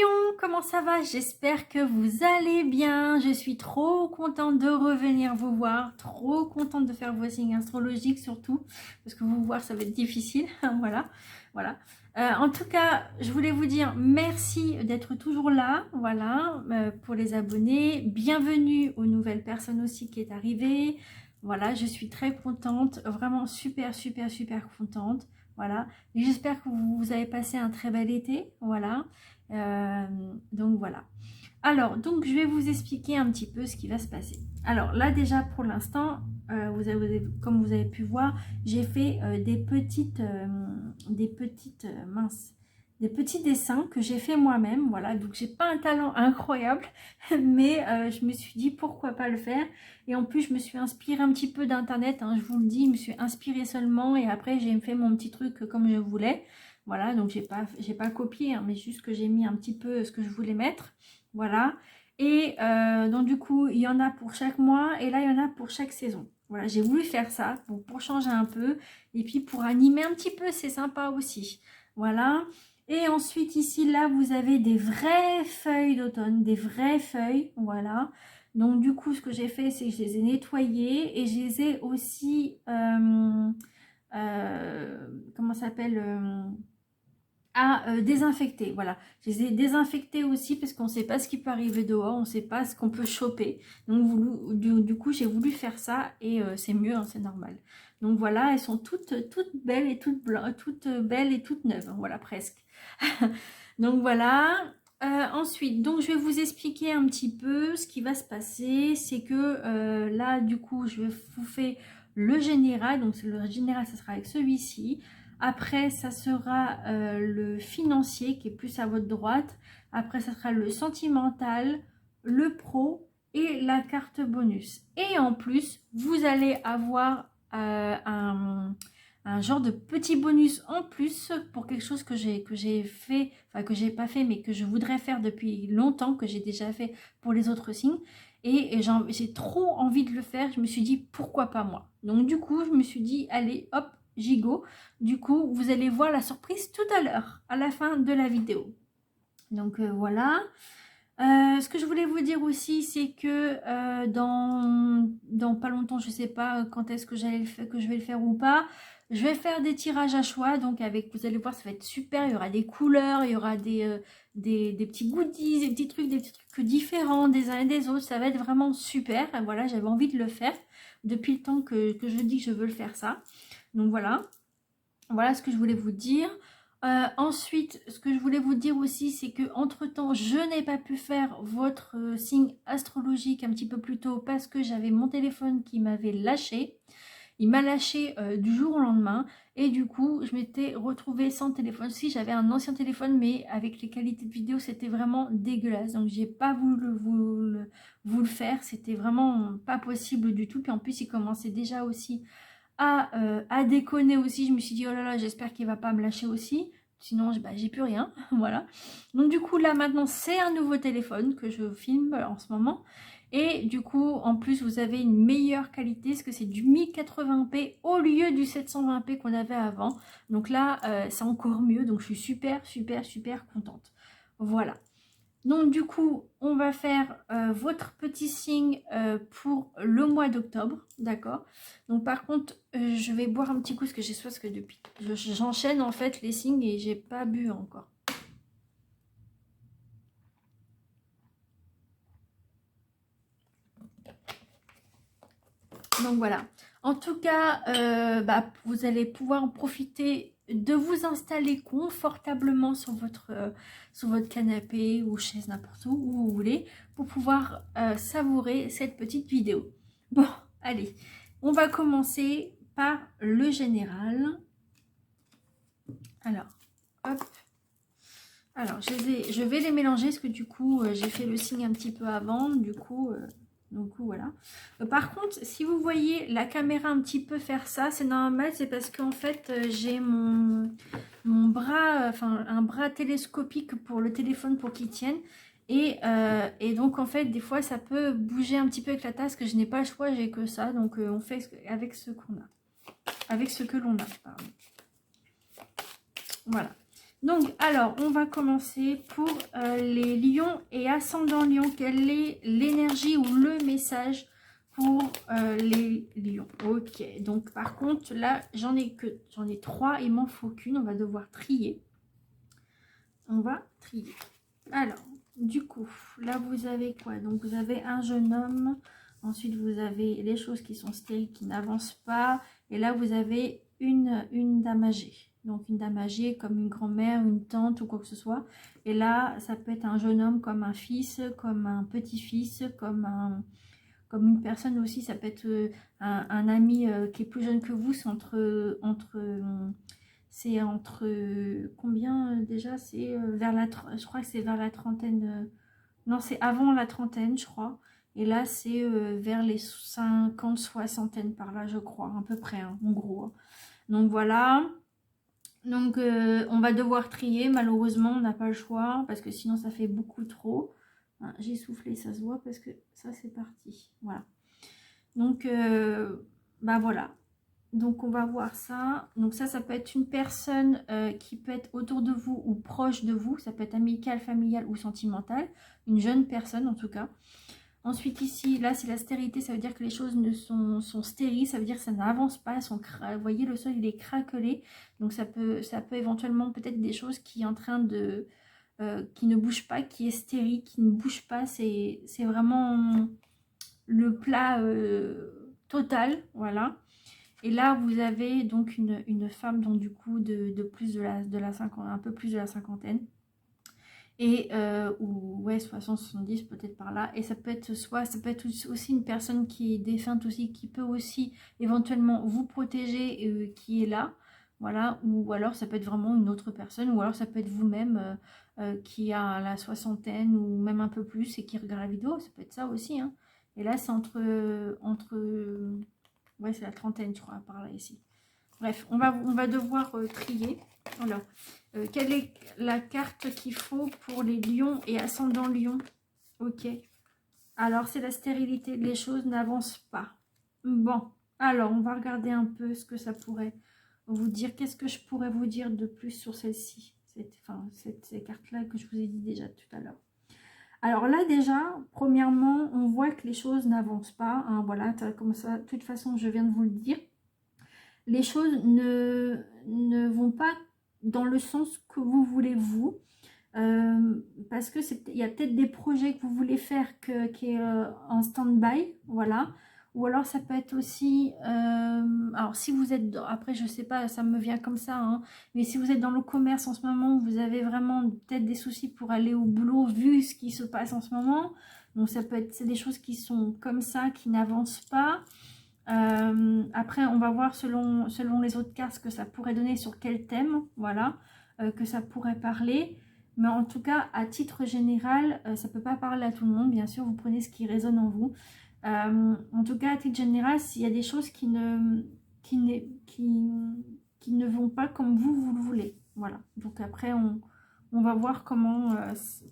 Lion, comment ça va? J'espère que vous allez bien. Je suis trop contente de revenir vous voir, trop contente de faire vos signes astrologiques surtout, parce que vous voir ça va être difficile. Voilà, voilà. En tout cas, je voulais vous dire merci d'être toujours là, voilà, pour les abonnés. Bienvenue aux nouvelles personnes aussi qui est arrivée. Voilà, je suis très contente, vraiment super, super, super contente. Voilà, et j'espère que vous avez passé un très bel été, voilà. Donc voilà. Alors, donc je vais vous expliquer un petit peu ce qui va se passer. Alors là déjà pour l'instant, comme vous avez pu voir, j'ai fait des petits dessins que j'ai fait moi-même. Voilà, donc j'ai pas un talent incroyable, mais je me suis dit pourquoi pas le faire. Et en plus je me suis inspirée un petit peu d'internet, hein, je vous le dis, je me suis inspirée seulement et après j'ai fait mon petit truc comme je voulais. Voilà, donc j'ai pas copié, hein, mais juste que j'ai mis un petit peu ce que je voulais mettre. Voilà. Et donc du coup, il y en a pour chaque mois et là, il y en a pour chaque saison. Voilà, j'ai voulu faire ça pour changer un peu. Et puis pour animer un petit peu, c'est sympa aussi. Voilà. Et ensuite, ici, là, vous avez des vraies feuilles d'automne, des vraies feuilles. Voilà. Donc du coup, ce que j'ai fait, c'est que je les ai nettoyées et je les ai aussi... comment ça s'appelle à désinfecter. Voilà, je les ai désinfectés aussi parce qu'on ne sait pas ce qui peut arriver dehors, on ne sait pas ce qu'on peut choper. Donc du coup, j'ai voulu faire ça et c'est mieux, hein, c'est normal. Donc voilà, elles sont toutes belles et toutes blanches, toutes belles et toutes neuves, hein, voilà, presque. Donc voilà. Ensuite, donc je vais vous expliquer un petit peu ce qui va se passer. C'est que là, du coup, je vais vous faire le général. Donc le général, ça sera avec celui-ci. Après, ça sera le financier qui est plus à votre droite. Après, ça sera le sentimental, le pro et la carte bonus. Et en plus, vous allez avoir un genre de petit bonus en plus pour quelque chose que j'ai fait, enfin que j'ai pas fait, mais que je voudrais faire depuis longtemps, que j'ai déjà fait pour les autres signes. Et j'ai trop envie de le faire. Je me suis dit, pourquoi pas moi? Donc du coup, je me suis dit, allez, hop, gigot. Du coup, vous allez voir la surprise tout à l'heure, à la fin de la vidéo. Donc voilà. Ce que je voulais vous dire aussi, c'est que dans pas longtemps, je sais pas quand est-ce que je vais le faire ou pas, je vais faire des tirages à choix. Donc vous allez voir, ça va être super. Il y aura des couleurs, il y aura des petits goodies, des petits trucs différents des uns et des autres. Ça va être vraiment super. Et voilà, j'avais envie de le faire depuis le temps que je dis que je veux le faire ça. Donc voilà. Voilà ce que je voulais vous dire. Ensuite, ce que je voulais vous dire aussi, c'est que entre temps, je n'ai pas pu faire votre signe astrologique un petit peu plus tôt parce que j'avais mon téléphone qui m'avait lâché. Il m'a lâché du jour au lendemain et du coup, je m'étais retrouvée sans téléphone. Si j'avais un ancien téléphone, mais avec les qualités de vidéo, c'était vraiment dégueulasse. Donc, j'ai pas voulu vous le faire. C'était vraiment pas possible du tout. Puis en plus, il commençait déjà aussi à déconner aussi. Je me suis dit, oh là là, j'espère qu'il va pas me lâcher aussi. Sinon, j'ai plus rien. Voilà. Donc du coup, là, maintenant, c'est un nouveau téléphone que je filme en ce moment. Et du coup, en plus, vous avez une meilleure qualité, parce que c'est du 1080p au lieu du 720p qu'on avait avant. Donc là, c'est encore mieux. Donc je suis super, super, super contente. Voilà. Donc du coup, on va faire votre petit signe pour le mois d'octobre, d'accord? Donc par contre, je vais boire un petit coup parce que j'ai soif, parce que depuis, j'enchaîne en fait les signes et j'ai pas bu encore. Donc voilà. En tout cas, vous allez pouvoir en profiter de vous installer confortablement sur votre canapé ou chaise, n'importe où vous voulez, pour pouvoir savourer cette petite vidéo. Bon, allez, on va commencer par le général. Alors, hop. Alors, je vais les mélanger parce que du coup, j'ai fait le signe un petit peu avant, du coup... Donc voilà. Par contre, si vous voyez la caméra un petit peu faire ça, c'est normal, c'est parce qu'en fait, j'ai mon bras, enfin un bras télescopique pour le téléphone pour qu'il tienne. Et donc en fait, des fois, ça peut bouger un petit peu avec la tasse, que je n'ai pas le choix, j'ai que ça. Donc on fait avec ce qu'on a. Avec ce que l'on a, pardon. Voilà. Donc, alors, on va commencer pour les lions et ascendant lion. Quelle est l'énergie ou le message pour les lions? Ok, donc par contre, là, j'en ai 3, il m'en faut qu'une. On va devoir trier. On va trier. Alors, du coup, là, vous avez quoi? Donc, vous avez un jeune homme. Ensuite, vous avez les choses qui sont stériles, qui n'avancent pas. Et là, vous avez une dame âgée. Donc, une dame âgée comme une grand-mère, une tante ou quoi que ce soit. Et là, ça peut être un jeune homme comme un fils, comme un petit-fils, comme une personne aussi. Ça peut être un ami qui est plus jeune que vous. C'est entre combien déjà? C'est je crois que c'est vers la trentaine. Non, c'est avant la trentaine, je crois. Et là, c'est vers les 50, soixantaine par là, je crois, à peu près, hein, en gros. Donc voilà. Donc on va devoir trier. Malheureusement, on n'a pas le choix parce que sinon, ça fait beaucoup trop. Hein, j'ai soufflé, ça se voit parce que ça, c'est parti. Voilà. Donc, bah voilà. Donc on va voir ça. Donc ça peut être une personne qui peut être autour de vous ou proche de vous. Ça peut être amicale, familiale ou sentimentale. Une jeune personne en tout cas. Ensuite ici, là c'est la stérilité. Ça veut dire que les choses sont stériles. Ça veut dire que ça n'avance pas. Vous voyez, le sol il est craquelé. Donc ça peut éventuellement peut-être des choses qui est en train de... qui ne bougent pas, qui est stérile, qui ne bouge pas. C'est vraiment le plat total. Voilà. Et là, vous avez donc une femme, donc du coup, de plus de la cinquantaine, un peu plus de la cinquantaine. Et, ou ouais, 60, 70 peut-être par là. Et ça peut être aussi une personne qui est défunte aussi, qui peut aussi éventuellement vous protéger, qui est là. Voilà. Ou alors ça peut être vraiment une autre personne. Ou alors ça peut être vous-même qui a la soixantaine ou même un peu plus et qui regarde la vidéo. Ça peut être ça aussi. Hein. Et là, c'est ouais, c'est la trentaine, je crois, par là, ici. Bref, on va devoir trier. Alors, quelle est la carte qu'il faut pour les lions et ascendant lion? Ok. Alors, c'est la stérilité. Les choses n'avancent pas. Bon. Alors, on va regarder un peu ce que ça pourrait vous dire. Qu'est-ce que je pourrais vous dire de plus sur celle-ci? Ces cartes-là que je vous ai dit déjà tout à l'heure. Alors là déjà, premièrement, on voit que les choses n'avancent pas. Hein, voilà, comme ça, de toute façon, je viens de vous le dire. Les choses ne vont pas dans le sens que vous voulez vous. Parce que il y a peut-être des projets que vous voulez faire qui est en stand-by. Voilà. Ou alors ça peut être aussi, alors si vous êtes, après je sais pas, ça me vient comme ça, hein, mais si vous êtes dans le commerce en ce moment, vous avez vraiment peut-être des soucis pour aller au boulot vu ce qui se passe en ce moment. Donc ça peut être, c'est des choses qui sont comme ça, qui n'avancent pas. Après on va voir selon les autres cartes ce que ça pourrait donner, sur quel thème, voilà, que ça pourrait parler. Mais en tout cas, à titre général, ça ne peut pas parler à tout le monde, bien sûr, vous prenez ce qui résonne en vous. En tout cas, à titre général, s'il y a des choses qui ne vont pas comme vous le voulez. Voilà. Donc après, on va voir comment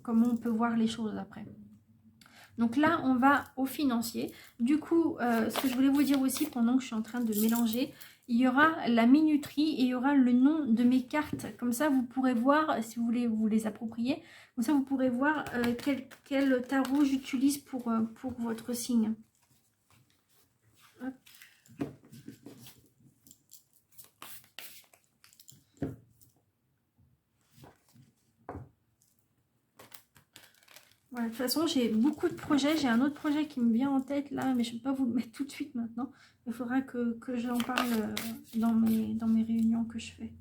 on peut voir les choses après. Donc là, on va au financier. Du coup, ce que je voulais vous dire aussi pendant que je suis en train de mélanger, il y aura la minuterie et il y aura le nom de mes cartes. Comme ça, vous pourrez voir, si vous voulez vous les approprier, comme ça, vous pourrez voir quel tarot j'utilise pour votre signe. Hop. Voilà, de toute façon, j'ai beaucoup de projets. J'ai un autre projet qui me vient en tête là, mais je ne peux pas vous le mettre tout de suite maintenant. Il faudra que j'en parle dans mes réunions que je fais.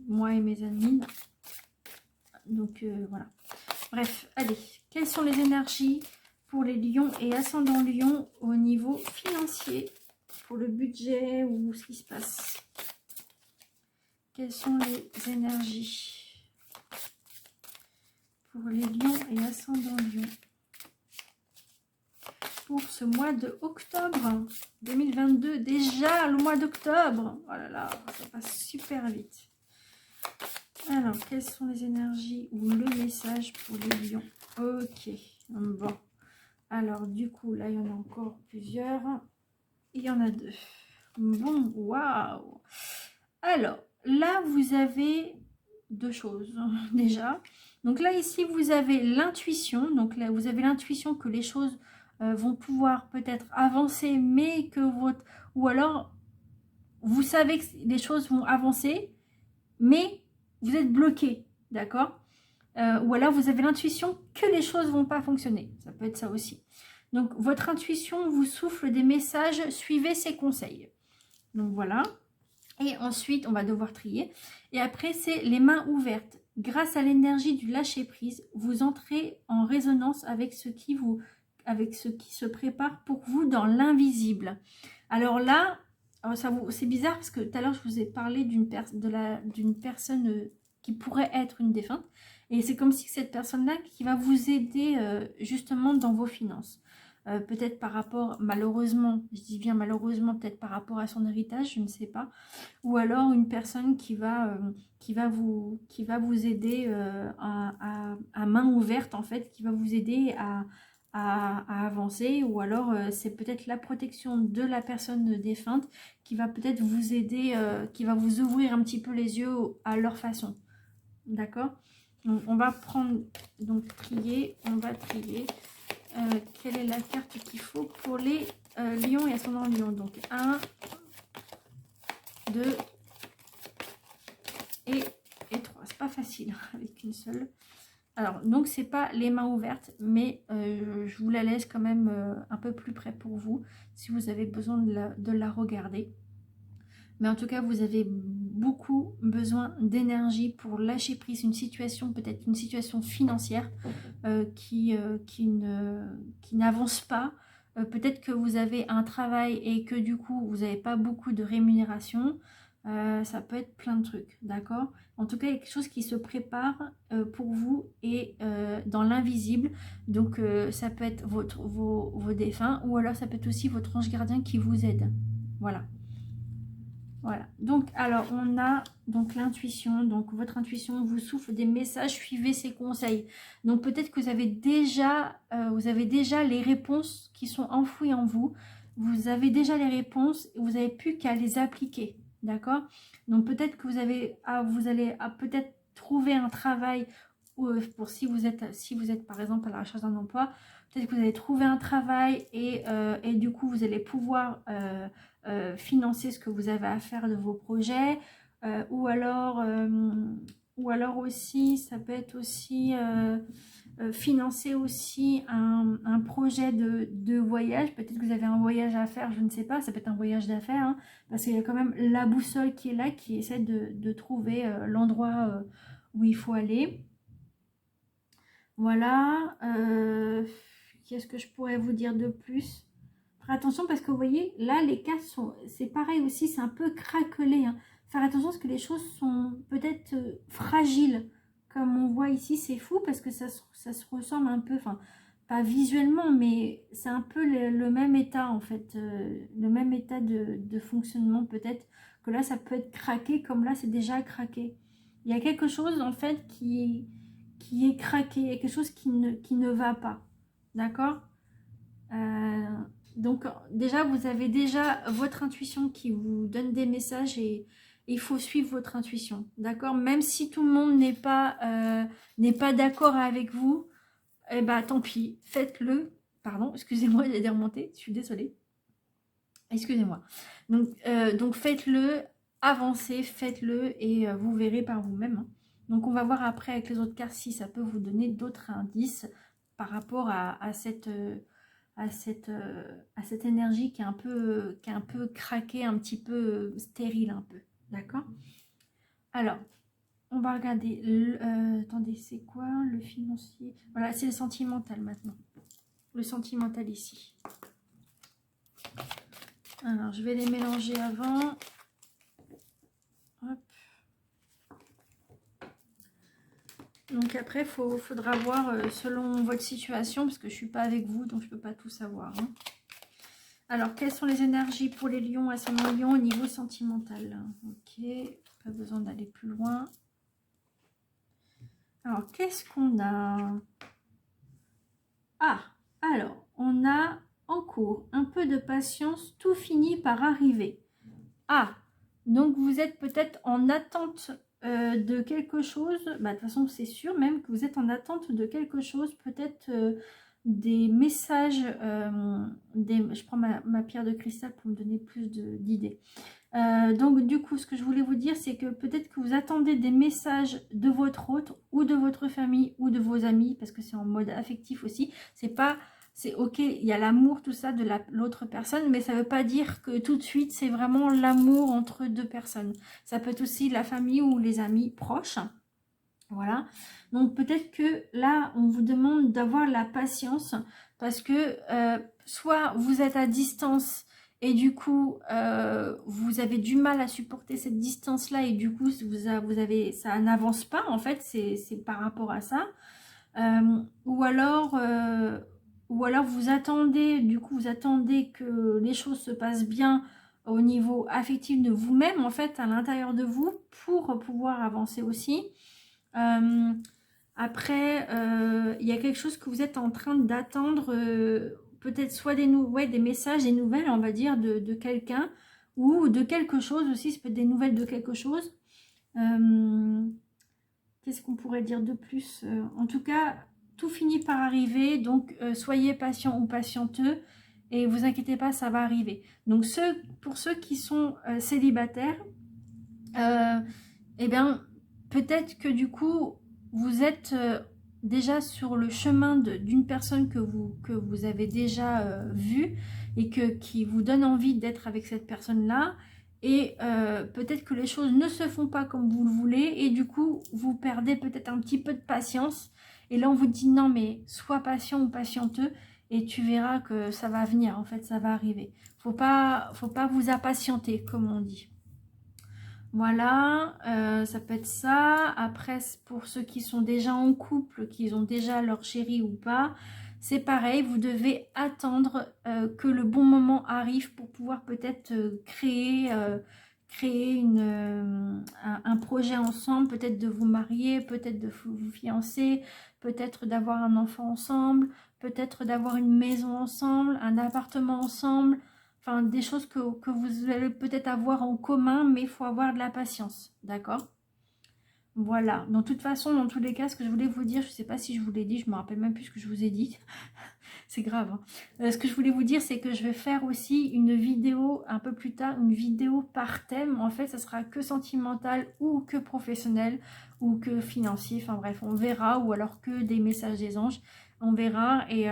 Moi et mes amis. Donc voilà. Bref, allez. Quelles sont les énergies pour les lions et ascendants lions au niveau financier? Pour le budget ou ce qui se passe? Quelles sont les énergies pour les lions et ascendants lions pour ce mois de octobre 2022? Déjà le mois d'octobre, oh là là, ça passe super vite. Alors, quelles sont les énergies ou le message pour les lions? Ok, bon. Alors, du coup, là, il y en a encore plusieurs. Il y en a deux. Bon, waouh. Alors, là, vous avez deux choses déjà. Donc là, ici, vous avez l'intuition. Donc là, vous avez l'intuition que les choses vont pouvoir peut-être avancer, mais que votre... Ou alors, vous savez que les choses vont avancer, mais vous êtes bloqué, d'accord? Ou alors, vous avez l'intuition que les choses ne vont pas fonctionner. Ça peut être ça aussi. Donc, votre intuition vous souffle des messages, suivez ses conseils. Donc, voilà. Et ensuite, on va devoir trier. Et après, c'est les mains ouvertes. Grâce à l'énergie du lâcher-prise, vous entrez en résonance avec ce qui se prépare pour vous dans l'invisible. Alors là, c'est bizarre parce que tout à l'heure, je vous ai parlé d'une personne qui pourrait être une défunte. Et c'est comme si cette personne-là qui va vous aider justement dans vos finances. Peut-être par rapport, malheureusement, je dis bien malheureusement, peut-être par rapport à son héritage, je ne sais pas. Ou alors une personne qui va vous aider à main ouverte, en fait, qui va vous aider à avancer. Ou alors c'est peut-être la protection de la personne défunte qui va peut-être vous aider, qui va vous ouvrir un petit peu les yeux à leur façon. D'accord? Donc on va prendre, donc trier, on va trier. Quelle est la carte qu'il faut pour les lions et ascendant lion? Donc 1, 2 et 3. C'est pas facile avec une seule. Alors, donc c'est pas les mains ouvertes, mais je vous la laisse quand même un peu plus près pour vous, si vous avez besoin de la regarder. Mais en tout cas, vous avez beaucoup besoin d'énergie pour lâcher prise une situation, peut-être une situation financière qui n'avance pas. Peut-être que vous avez un travail et que du coup, vous n'avez pas beaucoup de rémunération. Ça peut être plein de trucs, d'accord? En tout cas, il y a quelque chose qui se prépare pour vous et dans l'invisible. Donc, ça peut être vos défunts ou alors ça peut être aussi votre ange gardien qui vous aide. Voilà. Voilà, donc alors on a donc l'intuition, donc votre intuition vous souffle des messages, suivez ses conseils. Donc peut-être que vous avez déjà les réponses qui sont enfouies en vous, vous avez déjà les réponses et vous n'avez plus qu'à les appliquer, d'accord? Donc peut-être que vous allez peut-être trouver un travail pour si vous êtes par exemple à la recherche d'un emploi, peut-être que vous allez trouver un travail et du coup vous allez pouvoir financer ce que vous avez à faire de vos projets, ou alors aussi ça peut être aussi financer aussi un projet de voyage. Peut-être que vous avez un voyage à faire, je ne sais pas, ça peut être un voyage d'affaires, hein, parce qu'il y a quand même la boussole qui est là, qui essaie de trouver l'endroit où il faut aller. Voilà. Qu'est-ce que je pourrais vous dire de plus? Faire attention parce que vous voyez, là, les cartes sont... C'est pareil aussi, c'est un peu craquelé. Hein. Faire attention parce que les choses sont peut-être fragiles. Comme on voit ici, c'est fou parce que ça se ressemble un peu... Enfin, pas visuellement, mais c'est un peu le même état, en fait. Le même état de fonctionnement, peut-être. Que là, ça peut être craqué, comme là, c'est déjà craqué. Il y a quelque chose, en fait, qui est craqué. Il y a quelque chose qui ne va pas. D'accord? Donc déjà, vous avez déjà votre intuition qui vous donne des messages et il faut suivre votre intuition, d'accord? Même si tout le monde n'est pas d'accord avec vous, eh ben tant pis, faites-le. Pardon, excusez-moi, il y a des remontées, je suis désolée. Excusez-moi. Donc faites-le, avancez, faites-le et vous verrez par vous-même. Hein. Donc on va voir après avec les autres cartes si ça peut vous donner d'autres indices par rapport à cette énergie qui est un peu craquée, un petit peu stérile un peu, d'accord? Alors, on va regarder, attendez, c'est quoi le financier? Voilà, c'est le sentimental maintenant. Le sentimental ici. Alors, je vais les mélanger avant. Hop. Donc après, il faudra voir selon votre situation, parce que je ne suis pas avec vous, donc je ne peux pas tout savoir. Hein. Alors, quelles sont les énergies pour les lions, ascendant lion au niveau sentimental? Ok, pas besoin d'aller plus loin. Alors, qu'est-ce qu'on a? Ah, alors, on a en cours un peu de patience, tout finit par arriver. Ah, Donc vous êtes peut-être en attente de quelque chose, bah, de toute façon c'est sûr même que vous êtes en attente de quelque chose, peut-être des messages, je prends ma pierre de cristal pour me donner plus d'idées. Donc du coup ce que je voulais vous dire, c'est que peut-être que vous attendez des messages de votre hôte ou de votre famille ou de vos amis, parce que c'est en mode affectif aussi. C'est ok, il y a l'amour, tout ça de l'autre personne, mais ça ne veut pas dire que tout de suite c'est vraiment l'amour entre deux personnes. Ça peut être aussi la famille ou les amis proches. Voilà, donc peut-être que là on vous demande d'avoir la patience, parce que soit vous êtes à distance et du coup vous avez du mal à supporter cette distance là, et du coup ça n'avance pas en fait, c'est par rapport à ça. Ou alors vous attendez, du coup vous attendez que les choses se passent bien au niveau affectif de vous-même, en fait, à l'intérieur de vous, pour pouvoir avancer aussi. Après, il y a quelque chose que vous êtes en train d'attendre, peut-être soit des messages, des nouvelles, on va dire, de quelqu'un, ou de quelque chose aussi, ça peut être des nouvelles de quelque chose. Qu'est-ce qu'on pourrait dire de plus? En tout cas, tout finit par arriver, donc soyez patient ou patienteux, et vous inquiétez pas, ça va arriver. Donc pour ceux qui sont célibataires, eh bien, peut-être que du coup, vous êtes déjà sur le chemin d'une personne que vous avez déjà vue, et qui vous donne envie d'être avec cette personne-là. Et peut-être que les choses ne se font pas comme vous le voulez, et du coup, vous perdez peut-être un petit peu de patience. Et là, on vous dit non, mais sois patient ou patienteux, et tu verras que ça va venir, en fait, ça va arriver. Faut pas vous impatienter, comme on dit. Voilà, ça peut être ça. Après, pour ceux qui sont déjà en couple, qui ont déjà leur chéri ou pas, c'est pareil, vous devez attendre que le bon moment arrive pour pouvoir peut-être créer un projet ensemble, peut-être de vous marier, peut-être de vous fiancer, peut-être d'avoir un enfant ensemble, peut-être d'avoir une maison ensemble, un appartement ensemble. Enfin, des choses que vous allez peut-être avoir en commun, mais il faut avoir de la patience, d'accord? Voilà, de toute façon, dans tous les cas, ce que je voulais vous dire, je ne sais pas si je vous l'ai dit, je ne me rappelle même plus ce que je vous ai dit, c'est grave, hein. Ce que je voulais vous dire, c'est que je vais faire aussi une vidéo, un peu plus tard, une vidéo par thème. En fait, ça sera que sentimental ou que professionnel ou que financier, enfin bref, on verra, ou alors que des messages des anges, on verra. Et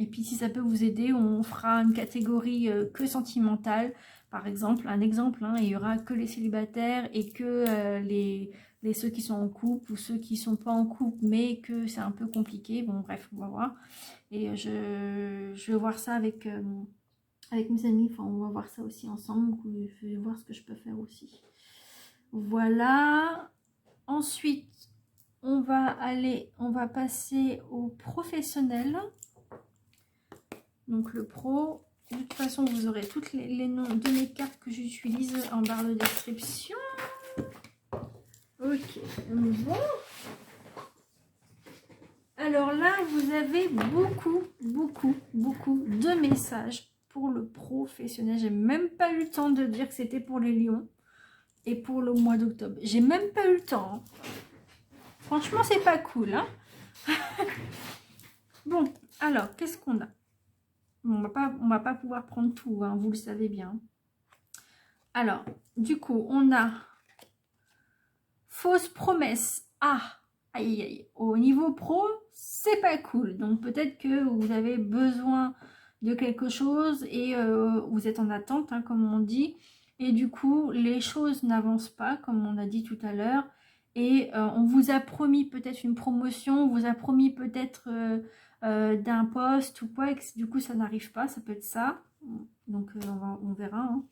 puis si ça peut vous aider, on fera une catégorie que sentimentale, par exemple, un exemple, hein, il y aura que les célibataires et que ceux qui sont en couple, ou ceux qui sont pas en couple mais que c'est un peu compliqué. Bon bref, on va voir. Et je vais voir ça avec mes amis, enfin on va voir ça aussi ensemble, je vais voir ce que je peux faire aussi. Voilà. Ensuite, on va passer au professionnel. Donc le pro, de toute façon vous aurez tous les noms de mes cartes que j'utilise en barre de description. Ok, bon. Alors là, vous avez beaucoup de messages pour le professionnel. J'ai même pas eu le temps de dire que c'était pour les lions et pour le mois d'octobre. J'ai même pas eu le temps. Franchement, c'est pas cool, hein. Bon, alors, qu'est-ce qu'on a? On va pas pouvoir prendre tout, hein, vous le savez bien. Alors, du coup, on a fausse promesse. Ah, aïe, aïe. Au niveau pro, c'est pas cool. Donc, peut-être que vous avez besoin de quelque chose et vous êtes en attente, hein, comme on dit. Et du coup, les choses n'avancent pas, comme on a dit tout à l'heure. Et on vous a promis peut-être une promotion, on vous a promis peut-être d'un poste ou quoi, et que, du coup ça n'arrive pas, ça peut être ça. Donc on verra, hein.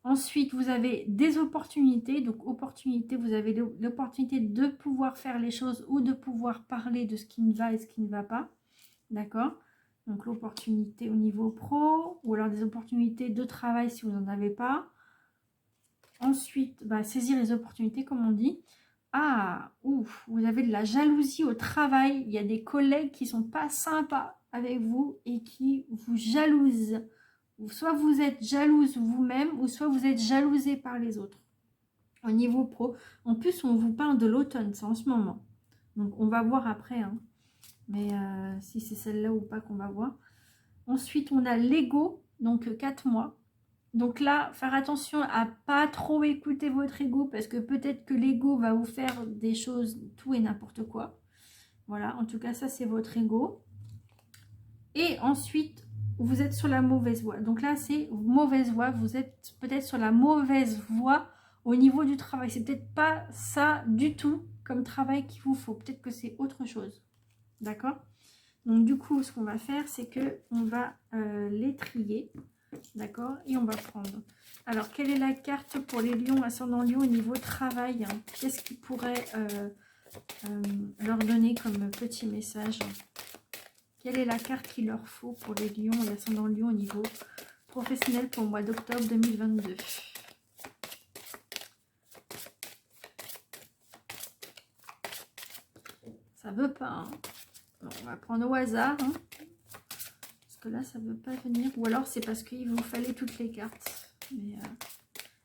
Ensuite, vous avez des opportunités. Donc opportunité, vous avez l'opportunité de pouvoir faire les choses ou de pouvoir parler de ce qui ne va et ce qui ne va pas. D'accord? Donc l'opportunité au niveau pro, ou alors des opportunités de travail si vous n'en avez pas. Ensuite, saisir les opportunités, comme on dit. Ah, ouf, vous avez de la jalousie au travail. Il y a des collègues qui sont pas sympas avec vous et qui vous jalousent. Soit vous êtes jalouse vous-même, ou soit vous êtes jalousé par les autres. Au niveau pro. En plus, on vous parle de l'automne, c'est en ce moment. Donc, on va voir après. Hein. Mais si c'est celle-là ou pas qu'on va voir. Ensuite, on a l'ego, donc 4 mois. Donc là, faire attention à pas trop écouter votre ego, parce que peut-être que l'ego va vous faire des choses, tout et n'importe quoi. Voilà, en tout cas, ça, c'est votre ego. Et ensuite, vous êtes sur la mauvaise voie. Donc là, c'est mauvaise voie. Vous êtes peut-être sur la mauvaise voie au niveau du travail. C'est peut-être pas ça du tout comme travail qu'il vous faut. Peut-être que c'est autre chose. D'accord? Donc du coup, ce qu'on va faire, c'est que on va les trier. D'accord? Et on va prendre. Alors, quelle est la carte pour les lions, ascendant lion au niveau travail? Qu'est-ce qui pourrait leur donner comme petit message? Quelle est la carte qu'il leur faut pour les lions et ascendant lion au niveau professionnel pour le mois d'octobre 2022? Ça veut pas. Hein. Bon, on va prendre au hasard. Hein. Parce que là, ça veut pas venir. Ou alors, c'est parce qu'il vous fallait toutes les cartes. Mais,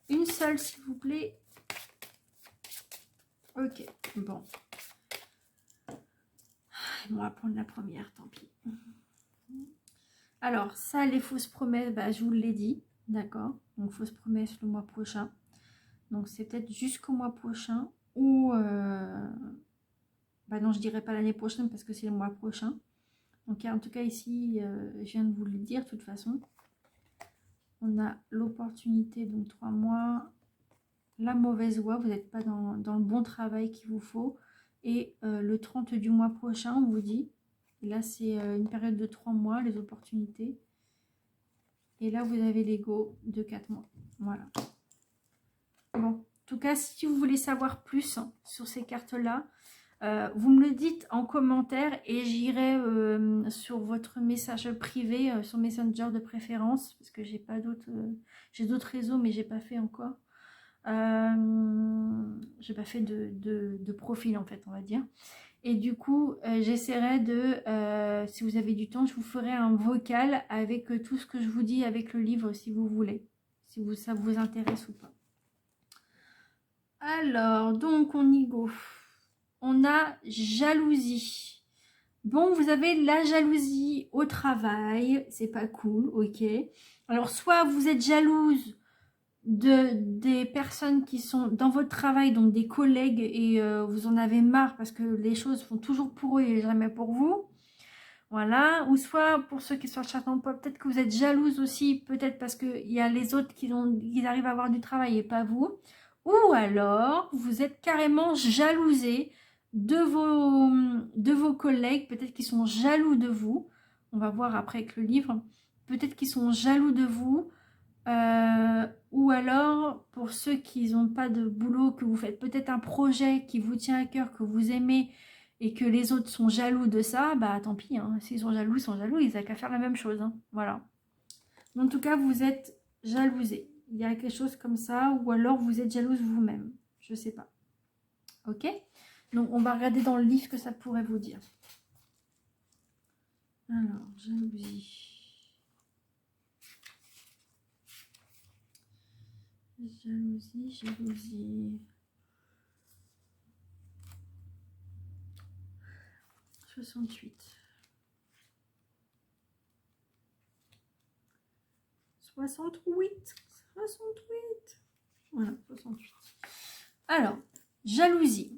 une seule, s'il vous plaît. Ok, bon. On va prendre la première, tant pis. Alors, ça, les fausses promesses, bah, je vous l'ai dit. D'accord? Donc, fausses promesses le mois prochain. Donc, c'est peut-être jusqu'au mois prochain. Ou... bah non, je dirais pas l'année prochaine parce que c'est le mois prochain. Donc, en tout cas, ici, je viens de vous le dire, de toute façon. On a l'opportunité, donc 3 mois. La mauvaise voie, vous n'êtes pas dans le bon travail qu'il vous faut. Et le 30 du mois prochain, on vous dit. Et là, c'est une période de 3 mois, les opportunités. Et là, vous avez l'ego de 4 mois. Voilà. Bon, en tout cas, si vous voulez savoir plus sur ces cartes-là, vous me le dites en commentaire et j'irai sur votre message privé, sur Messenger de préférence, parce que j'ai pas d'autres, j'ai d'autres réseaux, mais j'ai pas fait encore. J'ai pas fait de profil en fait, on va dire. Et du coup, j'essaierai de, si vous avez du temps, je vous ferai un vocal avec tout ce que je vous dis avec le livre, si vous voulez, si ça vous intéresse ou pas. Alors, donc on y go. On a jalousie. Bon, vous avez la jalousie au travail, c'est pas cool, ok. Alors, soit vous êtes jalouse des personnes qui sont dans votre travail, donc des collègues, et vous en avez marre parce que les choses font toujours pour eux et jamais pour vous. Voilà. Ou soit pour ceux qui sont recherche d'emploi, peut-être que vous êtes jalouse aussi, peut-être parce qu'il y a les autres qui arrivent à avoir du travail et pas vous. Ou alors, vous êtes carrément jalousé de vos collègues, peut-être qu'ils sont jaloux de vous. On va voir après avec le livre. Peut-être qu'ils sont jaloux de vous. Ou alors, pour ceux qui n'ont pas de boulot, que vous faites peut-être un projet qui vous tient à cœur, que vous aimez, et que les autres sont jaloux de ça, bah tant pis, hein. S'ils sont jaloux, ils n'ont qu'à faire la même chose. Hein. Voilà. En tout cas, vous êtes jalousé. Il y a quelque chose comme ça, ou alors vous êtes jalouse vous-même. Je ne sais pas. Ok? Donc, on va regarder dans le livre ce que ça pourrait vous dire. Alors, jalousie. Jalousie. 68. 68. Voilà, 68. Alors, jalousie.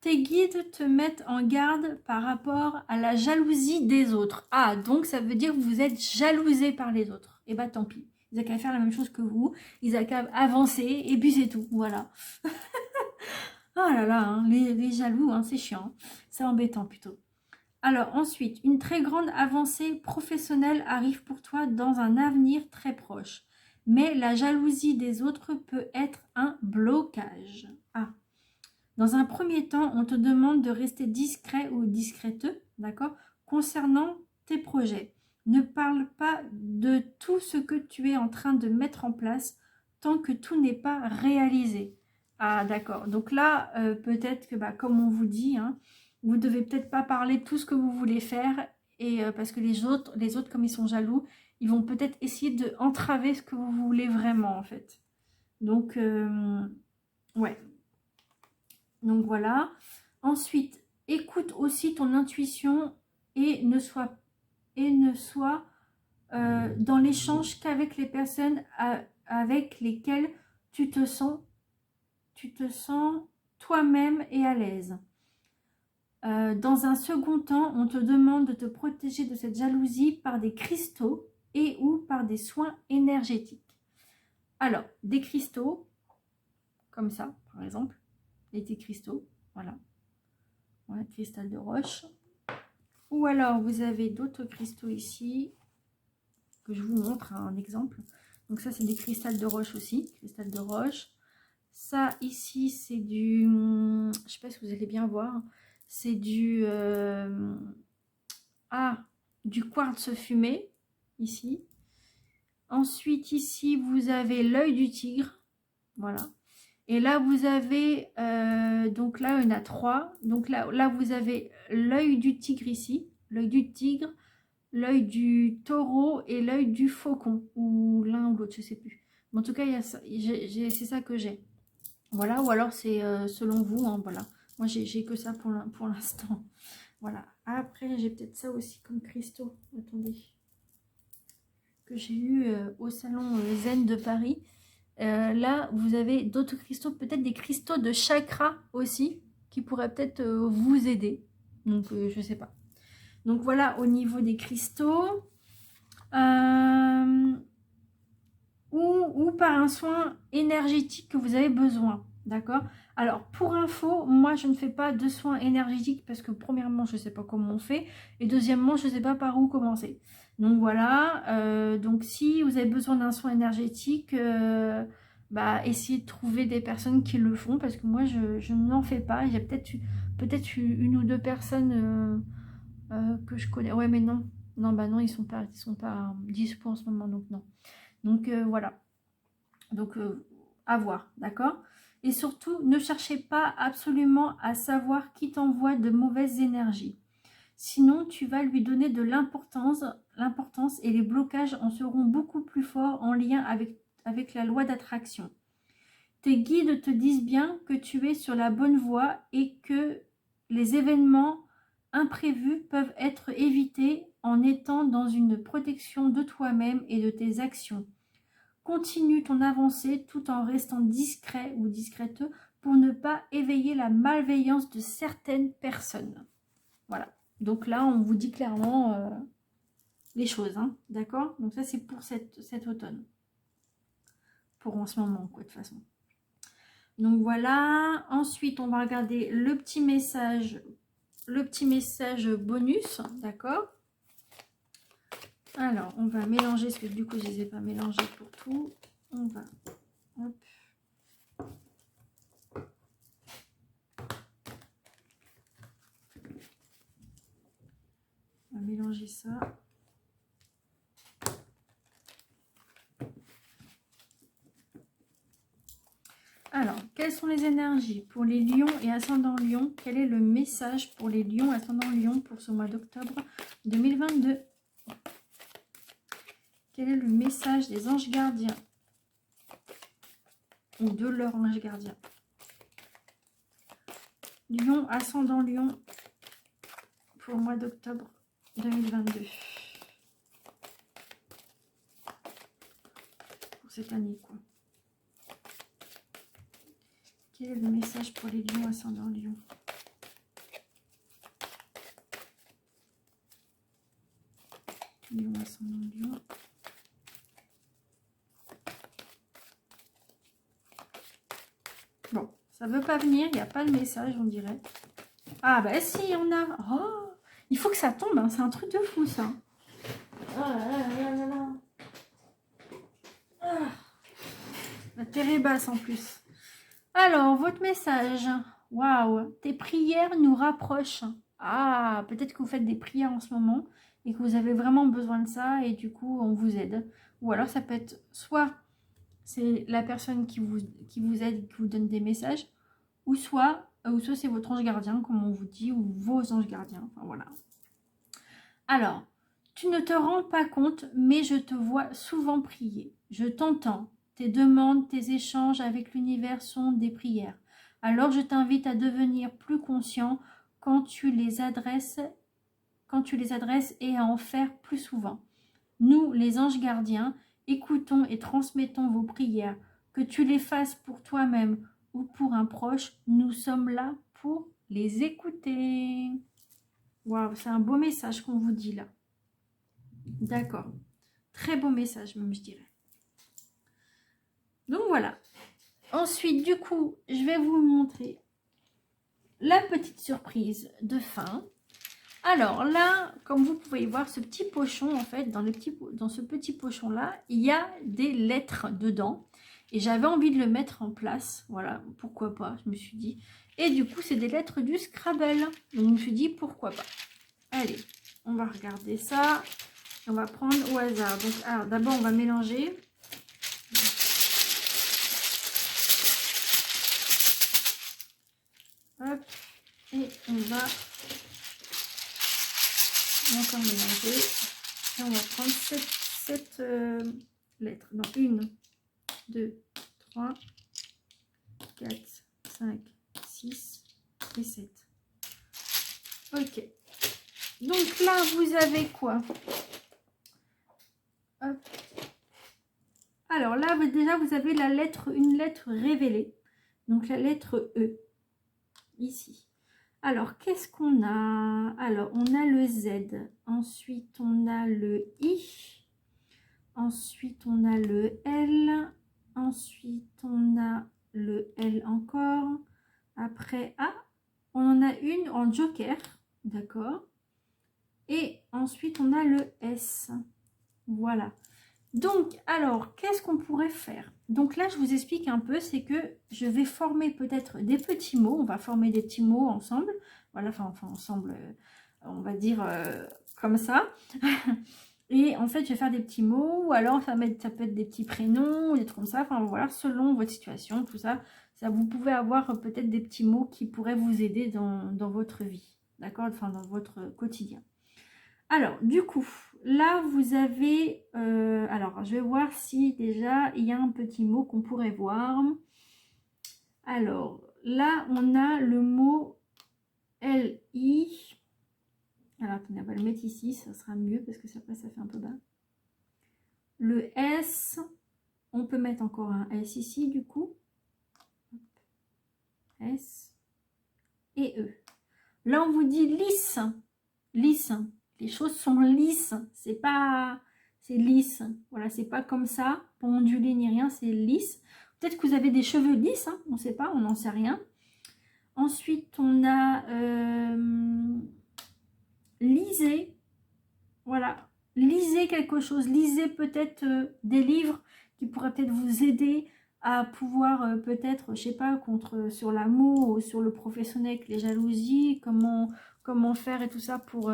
Tes guides te mettent en garde par rapport à la jalousie des autres. Ah, donc ça veut dire que vous êtes jalousé par les autres. Et bah tant pis. Ils n'ont qu'à faire la même chose que vous. Ils n'ont qu'à avancer et puis c'est tout. Voilà. Oh là là, hein, les jaloux, hein, c'est chiant. C'est embêtant plutôt. Alors ensuite, une très grande avancée professionnelle arrive pour toi dans un avenir très proche. Mais la jalousie des autres peut être un blocage. Ah. Dans un premier temps, on te demande de rester discret ou discréteux, d'accord, concernant tes projets. Ne parle pas de tout ce que tu es en train de mettre en place tant que tout n'est pas réalisé. Ah d'accord, donc là, peut-être que, comme on vous dit, hein, vous ne devez peut-être pas parler de tout ce que vous voulez faire, et parce que les autres, comme ils sont jaloux, ils vont peut-être essayer de entraver ce que vous voulez vraiment en fait. Donc, ouais. Donc voilà. Ensuite, écoute aussi ton intuition et ne sois dans l'échange qu'avec les personnes avec lesquelles tu te sens toi-même et à l'aise. Dans un second temps, on te demande de te protéger de cette jalousie par des cristaux et ou par des soins énergétiques. Alors, des cristaux, comme ça, par exemple, des cristaux, voilà. Voilà, cristal de roche. Ou alors, vous avez d'autres cristaux ici, que je vous montre, un exemple. Donc ça, c'est des cristals de roche aussi, cristal de roche. Ça, ici, c'est du... je ne sais pas si vous allez bien voir. C'est du... du quartz fumé, ici. Ensuite, ici, vous avez l'œil du tigre. Voilà. Et là, vous avez... donc là, il y en a 3. Donc là vous avez l'œil du tigre ici. L'œil du tigre, l'œil du taureau et l'œil du faucon. Ou l'un ou l'autre, je ne sais plus. Mais en tout cas, c'est ça que j'ai. Voilà, ou alors c'est selon vous, hein, voilà. Moi, j'ai que ça pour l'instant. Voilà. Après, j'ai peut-être ça aussi comme cristaux. Attendez. Que j'ai eu au salon Zen de Paris. Là, vous avez d'autres cristaux, peut-être des cristaux de chakra aussi, qui pourraient peut-être vous aider. Donc, je ne sais pas. Donc, voilà, au niveau des cristaux. Ou par un soin énergétique que vous avez besoin, d'accord? Alors, pour info, moi, je ne fais pas de soins énergétiques parce que premièrement, je ne sais pas comment on fait et deuxièmement, je ne sais pas par où commencer. Donc, voilà. Donc, si vous avez besoin d'un soin énergétique, essayez de trouver des personnes qui le font parce que moi, je n'en fais pas. Il y a peut-être une ou deux personnes que je connais. Ouais, mais non. Non, bah non, ils sont pas dispo en ce moment, donc non. Donc voilà, donc à voir, d'accord? Et surtout, ne cherchez pas absolument à savoir qui t'envoie de mauvaises énergies. Sinon, tu vas lui donner de l'importance et les blocages en seront beaucoup plus forts en lien avec la loi d'attraction. Tes guides te disent bien que tu es sur la bonne voie et que les événements imprévus peuvent être évités en étant dans une protection de toi-même et de tes actions. Continue ton avancée tout en restant discret ou discrète pour ne pas éveiller la malveillance de certaines personnes. Voilà. Donc là, on vous dit clairement les choses, hein, d'accord? Donc ça, c'est pour cet automne. Pour en ce moment, quoi, de toute façon. Donc voilà. Ensuite, on va regarder le petit message bonus, d'accord? Alors, on va mélanger, parce que du coup, je ne les ai pas mélangés pour tout. On va... Hop. On va mélanger ça. Alors, quelles sont les énergies pour les lions et ascendant lion? Quel est le message pour les lions ascendant lion pour ce mois d'octobre 2022? Quel est le message des anges gardiens ou de leur ange gardien? Lion, ascendant lion pour le mois d'octobre 2022. Pour cette année, quoi. Quel est le message pour les lions ascendant lion? Lion ascendant lion. Bon, ça veut pas venir, il n'y a pas de message, on dirait. Ah bah si, on a... Oh, il faut que ça tombe, hein. C'est un truc de fou, ça. Oh là là là là. Ah. La terre est basse en plus. Alors, votre message. Waouh, tes prières nous rapprochent. Ah, peut-être que vous faites des prières en ce moment et que vous avez vraiment besoin de ça et du coup, on vous aide. Ou alors, ça peut être soit c'est la personne qui vous aide, qui vous donne des messages, ou soit c'est votre ange gardien, comme on vous dit, ou vos anges gardiens. Enfin, voilà. Alors, Tu ne te rends pas compte, mais je te vois souvent prier. Je t'entends. Tes demandes, tes échanges avec l'univers sont des prières. Alors je t'invite à devenir plus conscient quand tu les adresses, et à en faire plus souvent. Nous, les anges gardiens, écoutons et transmettons vos prières. Que tu les fasses pour toi-même ou pour un proche, nous sommes là pour les écouter. Waouh, c'est un beau message qu'on vous dit là. D'accord. Très beau message même, je dirais. Donc voilà. Ensuite, du coup, je vais vous montrer la petite surprise de fin. Alors là, comme vous pouvez voir, ce petit pochon, en fait, dans ce petit pochon-là, il y a des lettres dedans. Et j'avais envie de le mettre en place. Voilà, pourquoi pas, je me suis dit. Et du coup, c'est des lettres du Scrabble. Donc, je me suis dit, pourquoi pas. Allez, on va regarder ça. On va prendre au hasard. Donc, alors, d'abord, on va mélanger. Hop. Et on va encore mélanger. Et on va prendre cette lettre. Donc, 1, 2, 3, 4, 5, 6 et 7. Ok. Donc là, vous avez quoi? Hop. Alors là, déjà, vous avez une lettre révélée. Donc la lettre E. Ici. Alors, qu'est-ce qu'on a? Alors, on a le Z. Ensuite, on a le I. Ensuite, on a le L. Ensuite, on a le L encore. Après, A. On en a une en joker. D'accord. Et ensuite, on a le S. Voilà. Donc, alors, qu'est-ce qu'on pourrait faire? Donc là, je vous explique un peu, c'est que je vais former peut-être des petits mots. On va former des petits mots ensemble. Voilà, enfin ensemble, on va dire comme ça. Et en fait, je vais faire des petits mots, ou alors ça peut être des petits prénoms, des trucs comme ça. Enfin voilà, selon votre situation, tout ça. Vous pouvez avoir peut-être des petits mots qui pourraient vous aider dans votre vie. D'accord? Enfin, dans votre quotidien. Alors, du coup, là, vous avez... alors, je vais voir si déjà, il y a un petit mot qu'on pourrait voir. Alors, là, on a le mot L-I. Alors, attendez, on va le mettre ici, ça sera mieux parce que ça fait un peu bas. Le S, on peut mettre encore un S ici, du coup. S et E. Là, on vous dit lisse. Lisse. Les choses sont lisses. C'est pas... C'est lisse. Voilà, c'est pas comme ça, pas ondulé ni rien, c'est lisse. Peut-être que vous avez des cheveux lisses, hein, on ne sait pas, on n'en sait rien. Ensuite, on a lisez. Voilà, lisez quelque chose. Lisez peut-être des livres qui pourraient peut-être vous aider à pouvoir peut-être, je sais pas, sur l'amour ou sur le professionnel avec les jalousies, comment faire et tout ça pour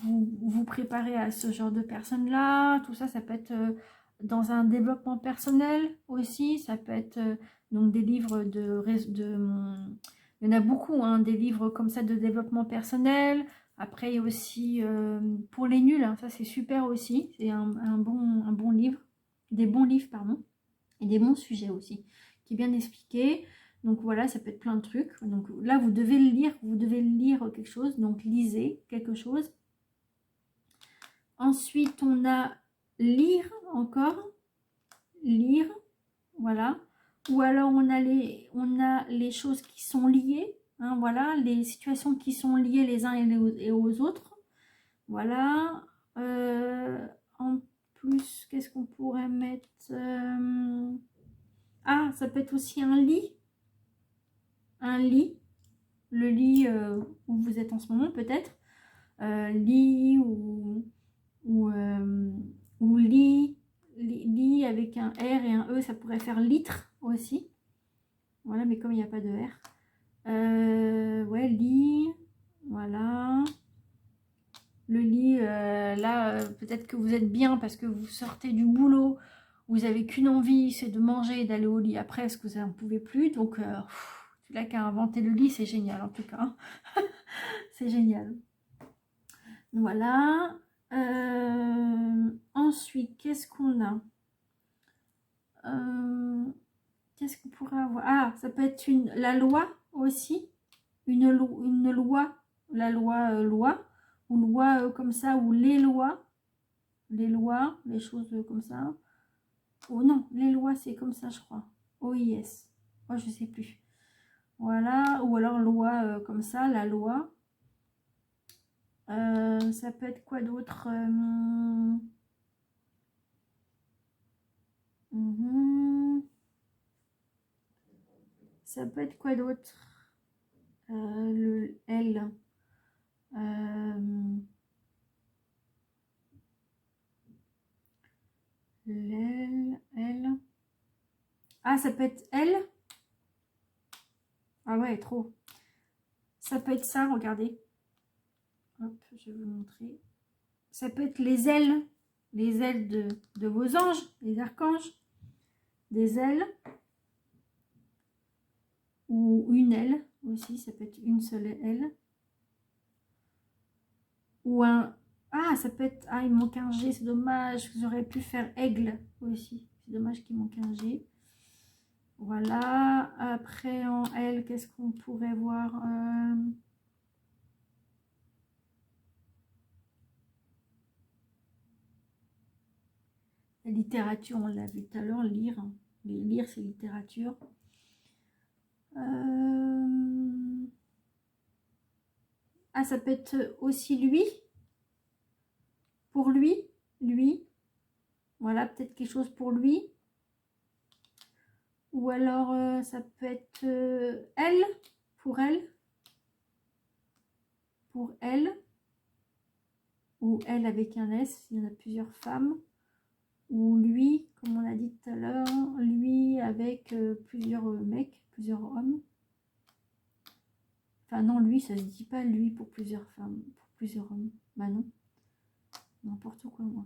vous préparer à ce genre de personnes-là. Tout ça, ça peut être dans un développement personnel aussi. Ça peut être donc des livres il y en a beaucoup, hein, des livres comme ça de développement personnel. Après, il y a aussi pour les nuls, hein, ça c'est super aussi. C'est un bon livre, des bons livres, pardon, et des bons sujets aussi, qui est bien expliqué. Donc voilà, ça peut être plein de trucs. Donc là, vous devez lire quelque chose, donc lisez quelque chose. Ensuite, on a lire encore, lire, voilà. Ou alors on a les choses qui sont liées, hein, voilà, les situations qui sont liées les uns et aux autres. Voilà. En plus, qu'est-ce qu'on pourrait mettre? Ah, ça peut être aussi un lit. Un lit. Le lit où vous êtes en ce moment, peut-être. Lit ou lit avec un R et un E, ça pourrait faire litre aussi. Voilà, mais comme il n'y a pas de R. Ouais, lit. Voilà. Le lit, là, peut-être que vous êtes bien parce que vous sortez du boulot. Vous n'avez qu'une envie, c'est de manger et d'aller au lit après parce que vous n'en pouvez plus. Donc, celui-là qui a inventé le lit, c'est génial en tout cas. C'est génial. Voilà. Ensuite, qu'est-ce qu'on a? Qu'est-ce qu'on pourrait avoir? Ah, ça peut être la loi aussi. Une loi. La loi, loi. Ou loi comme ça, ou les lois. Les lois, les choses comme ça. Oh non, les lois, c'est comme ça, je crois. OIS. Moi, je sais plus. Voilà. Ou alors loi comme ça, la loi. Ça peut être quoi d'autre? Ça peut être quoi d'autre? Le L. L. Ah, ça peut être L. Ah ouais, trop. Ça peut être ça, regardez. Hop, je vais vous montrer. Ça peut être les ailes. Les ailes de vos anges, les archanges. Des ailes. Ou une aile aussi, ça peut être une seule aile. Ou un... Ah, ça peut être... Ah, il manque un G, c'est dommage. J'aurais pu faire aigle aussi. C'est dommage qu'il manque un G. Voilà. Après, en L, qu'est-ce qu'on pourrait voir? La littérature, on l'a vu tout à l'heure, lire. Lire, c'est littérature. Ah, ça peut être aussi lui. Pour lui. Lui. Voilà, peut-être quelque chose pour lui. Ou alors, ça peut être elle. Pour elle. Pour elle. Ou elle avec un S, il y en a plusieurs femmes. Ou lui, comme on a dit tout à l'heure, lui avec plusieurs mecs, plusieurs hommes. Enfin non, lui, ça se dit pas lui pour plusieurs femmes, pour plusieurs hommes. Bah non, n'importe quoi moi.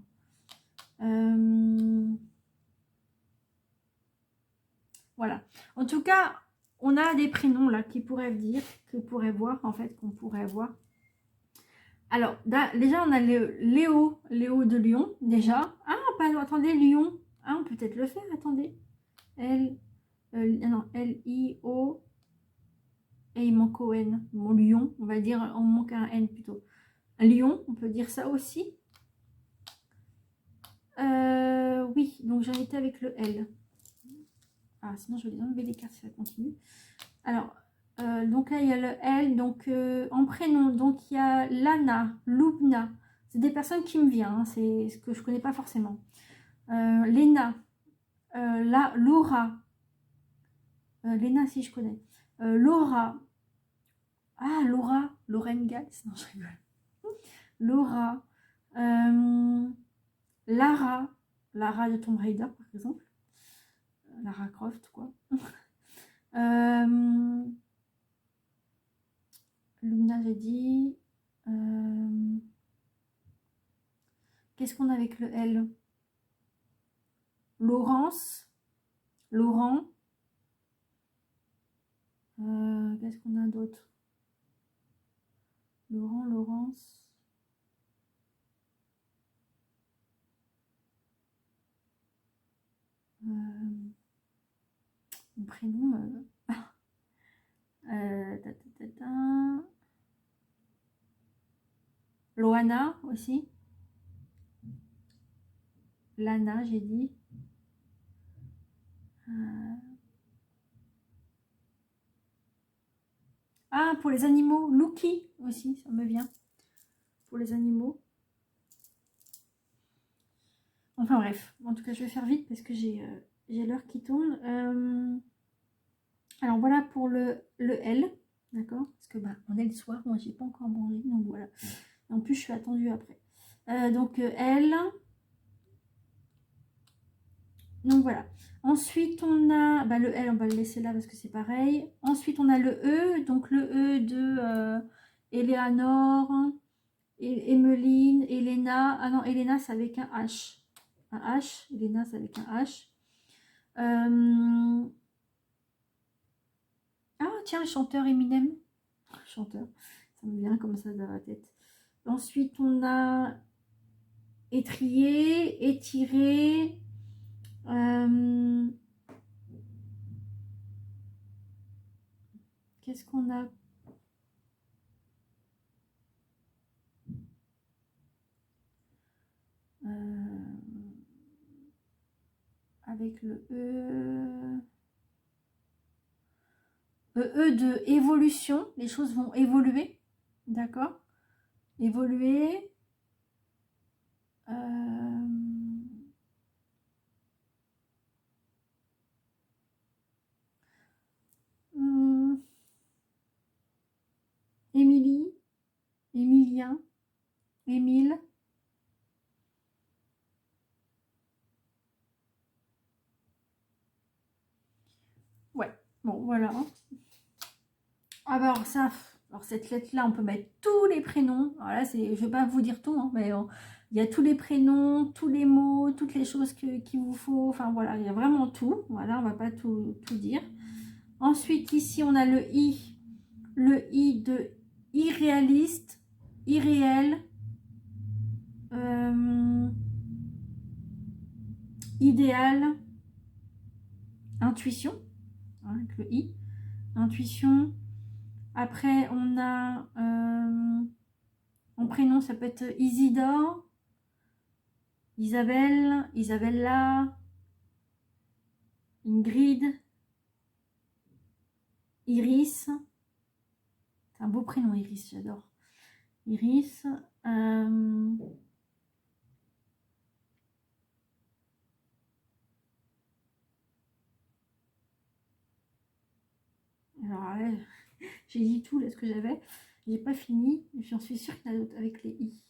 Voilà. En tout cas, on a des prénoms là qui pourraient dire, que pourrait voir en fait, qu'on pourrait voir. Alors, déjà, on a Léo de Lyon, déjà. Ah, pas, attendez, Lyon. Ah, on peut peut-être le faire, attendez. Non, L-I-O, et il manque O N. Bon, Lyon, on va dire, on manque un N plutôt. Lyon, on peut dire ça aussi. Oui, donc j'en étais avec le L. Ah, sinon je vais les enlever les cartes si ça continue. Alors, donc là, il y a le L, donc en prénom, donc il y a Lana, Loubna. C'est des personnes qui me viennent, hein, c'est ce que je connais pas forcément. Léna, Laura. Léna, si je connais. Laura. Ah, Laura. Lorraine Gals. Non, je rigole. Laura. Lara. Lara de Tomb Raider, par exemple. Lara Croft, quoi. Luna, j'ai dit. Qu'est-ce qu'on a avec le L? Laurence. Laurent. Qu'est-ce qu'on a d'autre? Laurent, Laurence. Mon prénom. Loana aussi. Lana, j'ai dit. Ah, pour les animaux, Lucky aussi, ça me vient. Pour les animaux. Enfin bref, en tout cas, je vais faire vite parce que j'ai l'heure qui tourne. Alors voilà pour le L, d'accord? Parce que bah, on est le soir, moi j'ai pas encore mangé, donc voilà. En plus, je suis attendue après. Donc L. Donc voilà. Ensuite, on a bah, le L, on va le laisser là parce que c'est pareil. Ensuite, on a le E, donc le E de Eleanor, Emeline, Elena. Ah non, Elena, c'est avec un H. Un H. Elena, c'est avec un H. Ah, tiens, le chanteur Eminem. Chanteur. Ça me vient comme ça dans la tête. Ensuite, on a étrier, étirer, qu'est-ce qu'on a? Avec le E. De évolution, les choses vont évoluer, d'accord? Évoluer. Hmm, Émilie, Émilien, Émile. Ouais, bon, voilà. Ah bah alors ça, alors cette lettre-là, on peut mettre tous les prénoms. Alors là, je ne vais pas vous dire tout, hein, mais il y a tous les prénoms, tous les mots, toutes les choses qu'il vous faut. Enfin voilà, il y a vraiment tout. Voilà, on va pas tout dire. Ensuite, ici, on a le I. Le I de irréaliste, irréel, idéal, intuition, hein, avec le I. Intuition. Après, on a en prénom, ça peut être Isidore, Isabelle, Isabella, Ingrid, Iris. C'est un beau prénom, Iris, j'adore. Iris. Alors là, j'ai dit tout, là, ce que j'avais. J'ai pas fini, j'en suis sûre qu'il y en a d'autres avec les I.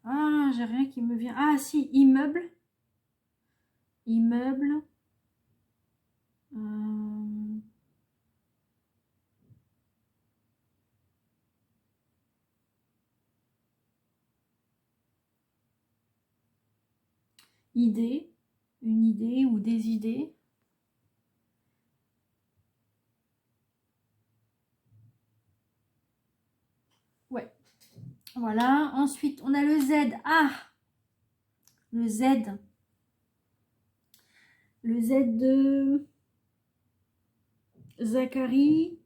Ah, j'ai rien qui me vient. Ah, si, immeuble. Immeuble. Idée. Une idée ou des idées. Ouais. Voilà. Ensuite, on a le Z. Ah, le Z. Le Z de Zacharie.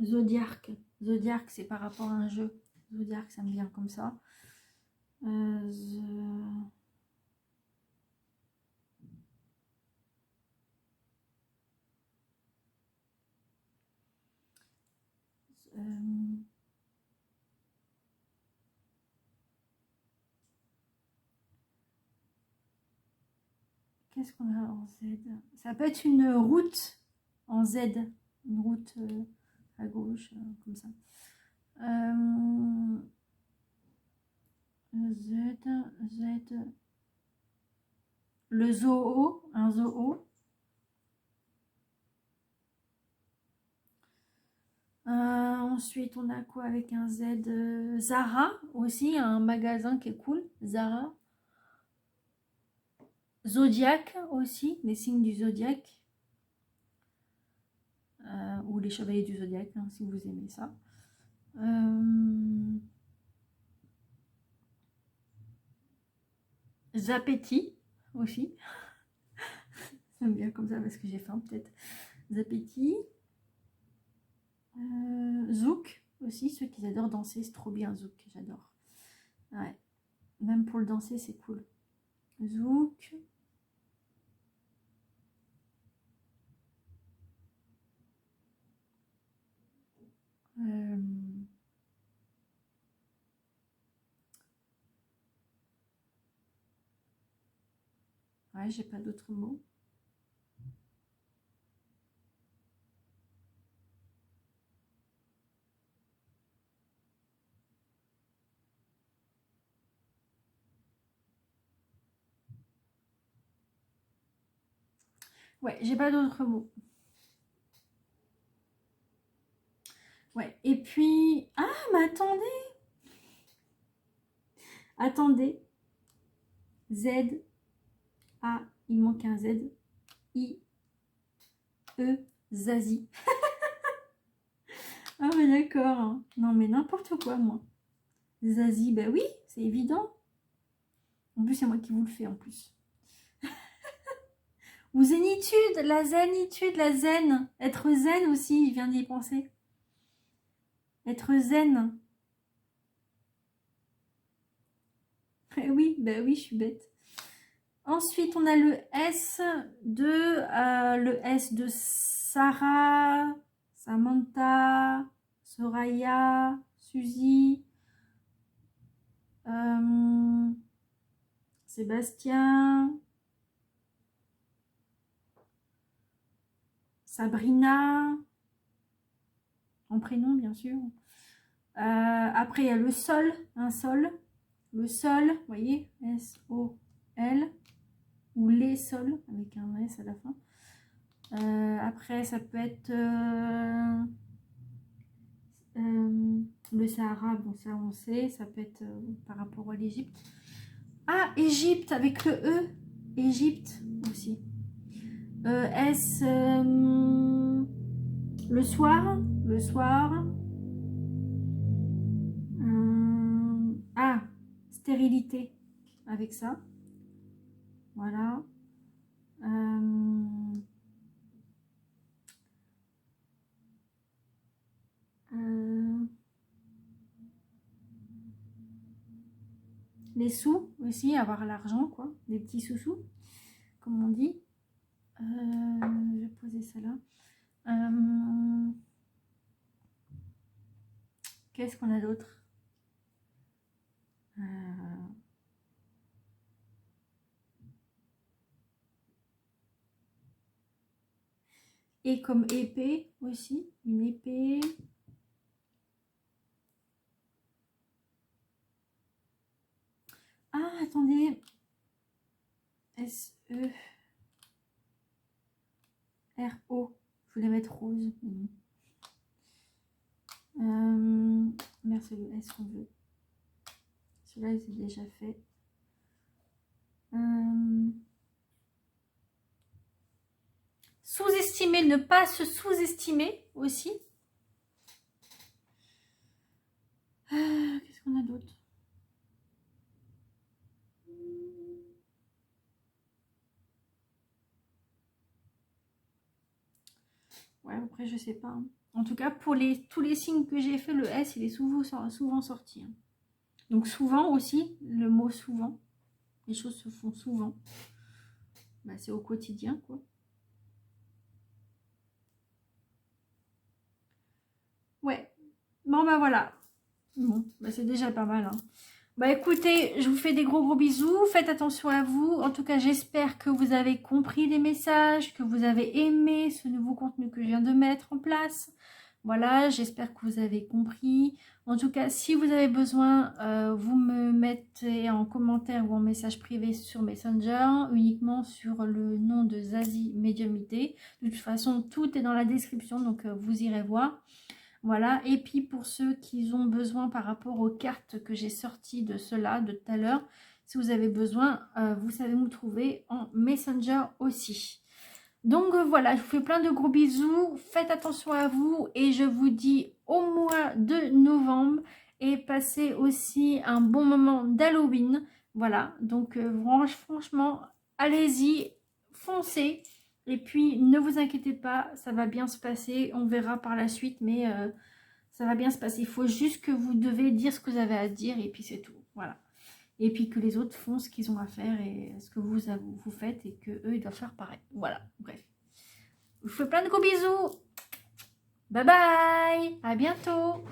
Zodiac. Zodiac, c'est par rapport à un jeu. Zodiac, ça me vient comme ça. Euh, Qu'est-ce qu'on a en Z? Ça peut être une route en Z. Une route à gauche, comme ça. Z. Le zoo, un zoo. Ensuite, on a quoi avec un Z? Zara aussi, un magasin qui est cool. Zara. Zodiac aussi, les signes du zodiaque. Ou les chevaliers du zodiaque, hein, si vous aimez ça. Zapetti aussi. J'aime bien comme ça parce que j'ai faim peut-être. Zapetti. Zouk aussi, ceux qui adorent danser, c'est trop bien Zouk, j'adore. Ouais. Même pour le danser, c'est cool. Zouk. Ouais, j'ai pas d'autres mots. Ouais, j'ai pas d'autres mots. Ouais, et puis... Ah, mais attendez. Attendez. Z. Ah, il manque un Z. I. E. Zazie. Ah, mais d'accord. Hein. Non, mais n'importe quoi, moi. Zazie, ben oui, c'est évident. En plus, c'est moi qui vous le fais, en plus. Ou zénitude, la zénitude, la zen. Être zen aussi, il vient d'y penser. Être zen. Oui, ben oui, je suis bête. Ensuite, on a le S de Sarah, Samantha, Soraya, Suzy, Sébastien, Sabrina, en prénom bien sûr. Après, il y a le sol, un sol. Le sol, vous voyez, S-O-L, ou les sols, avec un S à la fin. Après, ça peut être le Sahara, bon ça on sait, ça peut être par rapport à l'Égypte. Ah, Égypte avec le E, Égypte aussi. S, le soir, le soir. Ah, stérilité avec ça. Voilà. Les sous aussi, avoir l'argent, quoi. Des petits sous-sous, comme on dit. Je vais poser ça là. Qu'est-ce qu'on a d'autre? Et comme épée aussi, une épée. Ah, attendez. S-E-R-O. Je voulais mettre rose. Merde, c'est le S qu'on veut. Celui-là, c'est déjà fait. Sous-estimer, ne pas se sous-estimer aussi. Qu'est-ce qu'on a d'autre? Ouais, après, je sais pas. Hein. En tout cas, pour tous les signes que j'ai fait, le S, il est souvent sorti. Hein. Donc, souvent aussi, le mot souvent. Les choses se font souvent. Bah, c'est au quotidien, quoi. Ouais. Bon, bah voilà. Bon, bah, c'est déjà pas mal. Hein. Bah écoutez, je vous fais des gros bisous. Faites attention à vous. En tout cas, j'espère que vous avez compris les messages, que vous avez aimé ce nouveau contenu que je viens de mettre en place. Voilà, j'espère que vous avez compris. En tout cas, si vous avez besoin, vous me mettez en commentaire ou en message privé sur Messenger, uniquement sur le nom de Zazie Médiumité. De toute façon, tout est dans la description, donc vous irez voir. Voilà, et puis pour ceux qui ont besoin par rapport aux cartes que j'ai sorties de cela, de tout à l'heure, si vous avez besoin, vous savez me trouver en Messenger aussi. Donc voilà, je vous fais plein de gros bisous, faites attention à vous et je vous dis au mois de novembre et passez aussi un bon moment d'Halloween. Voilà, donc franchement, allez-y, foncez. Et puis, ne vous inquiétez pas, ça va bien se passer. On verra par la suite, mais ça va bien se passer. Il faut juste que vous devez dire ce que vous avez à dire et puis c'est tout. Voilà. Et puis que les autres font ce qu'ils ont à faire et ce que vous faites et que eux ils doivent faire pareil. Voilà, bref. Je vous fais plein de gros bisous. Bye bye, à bientôt.